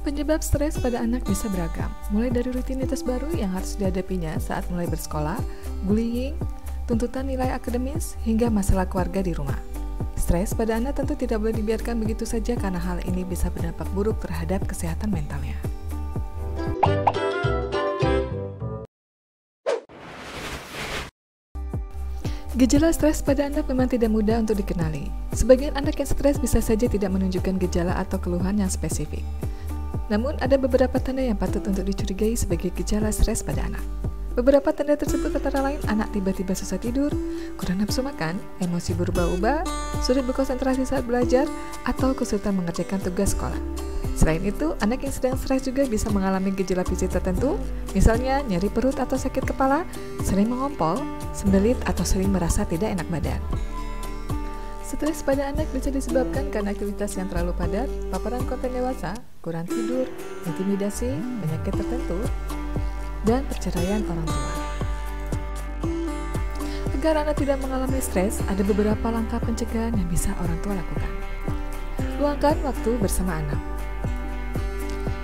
Penyebab stres pada anak bisa beragam, mulai dari rutinitas baru yang harus dihadapinya saat mulai bersekolah, bullying, tuntutan nilai akademis, hingga masalah keluarga di rumah. Stres pada anak tentu tidak boleh dibiarkan begitu saja karena hal ini bisa berdampak buruk terhadap kesehatan mentalnya. Gejala stres pada anak memang tidak mudah untuk dikenali. Sebagian anak yang stres bisa saja tidak menunjukkan gejala atau keluhan yang spesifik. Namun, ada beberapa tanda yang patut untuk dicurigai sebagai gejala stres pada anak. Beberapa tanda tersebut antara lain anak tiba-tiba susah tidur, kurang nafsu makan, emosi berubah-ubah, sulit berkonsentrasi saat belajar, atau kesulitan mengerjakan tugas sekolah. Selain itu, anak yang sedang stres juga bisa mengalami gejala fisik tertentu, misalnya nyeri perut atau sakit kepala, sering mengompol, sembelit, atau sering merasa tidak enak badan. Stres pada anak bisa disebabkan karena aktivitas yang terlalu padat, paparan konten dewasa, kurang tidur, intimidasi, penyakit tertentu, dan perceraian orang tua. Agar anak tidak mengalami stres, ada beberapa langkah pencegahan yang bisa orang tua lakukan. Luangkan waktu bersama anak.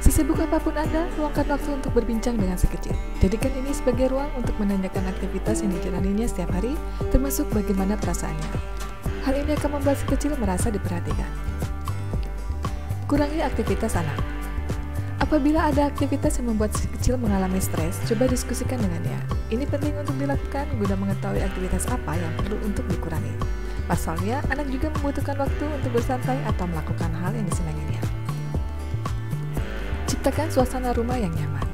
Sesibuk apapun Anda, luangkan waktu untuk berbincang dengan si kecil. Jadikan ini sebagai ruang untuk menanyakan aktivitas yang dijalaninya setiap hari, termasuk bagaimana perasaannya. Hal ini akan membuat si kecil merasa diperhatikan. Kurangi aktivitas anak. Apabila ada aktivitas yang membuat si kecil mengalami stres, coba diskusikan dengannya. Ini penting untuk dilakukan guna mengetahui aktivitas apa yang perlu untuk dikurangi. Pasalnya, anak juga membutuhkan waktu untuk bersantai atau melakukan hal yang disenanginya. Ciptakan suasana rumah yang nyaman.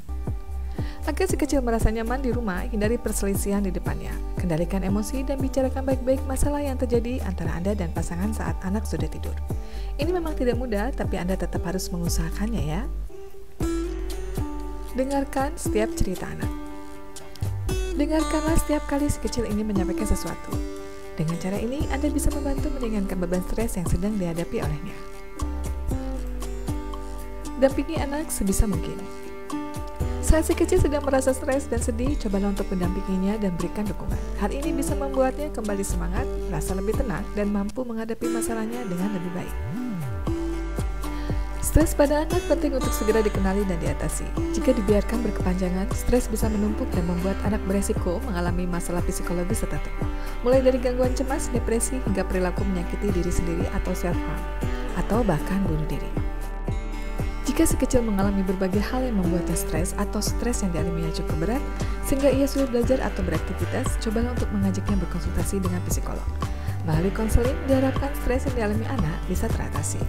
Agar si kecil merasa nyaman di rumah, hindari perselisihan di depannya. Kendalikan emosi dan bicarakan baik-baik masalah yang terjadi antara Anda dan pasangan saat anak sudah tidur. Ini memang tidak mudah, tapi Anda tetap harus mengusahakannya ya. Dengarkan setiap cerita anak. Dengarkanlah setiap kali si kecil ini menyampaikan sesuatu. Dengan cara ini, Anda bisa membantu meringankan beban stres yang sedang dihadapi olehnya. Dampingi anak sebisa mungkin. Saat si kecil sedang merasa stres dan sedih, cobalah untuk mendampinginya dan berikan dukungan. Hal ini bisa membuatnya kembali semangat, merasa lebih tenang, dan mampu menghadapi masalahnya dengan lebih baik. Stres pada anak penting untuk segera dikenali dan diatasi. Jika dibiarkan berkepanjangan, stres bisa menumpuk dan membuat anak beresiko mengalami masalah psikologis tertentu, mulai dari gangguan cemas, depresi, hingga perilaku menyakiti diri sendiri atau self-harm, atau bahkan bunuh diri. Jika si kecil mengalami berbagai hal yang membuatnya stres atau stres yang dialaminya cukup berat, sehingga ia sulit belajar atau beraktivitas, cobalah untuk mengajaknya berkonsultasi dengan psikolog. Melalui konseling, diharapkan stres yang dialami anak bisa teratasi.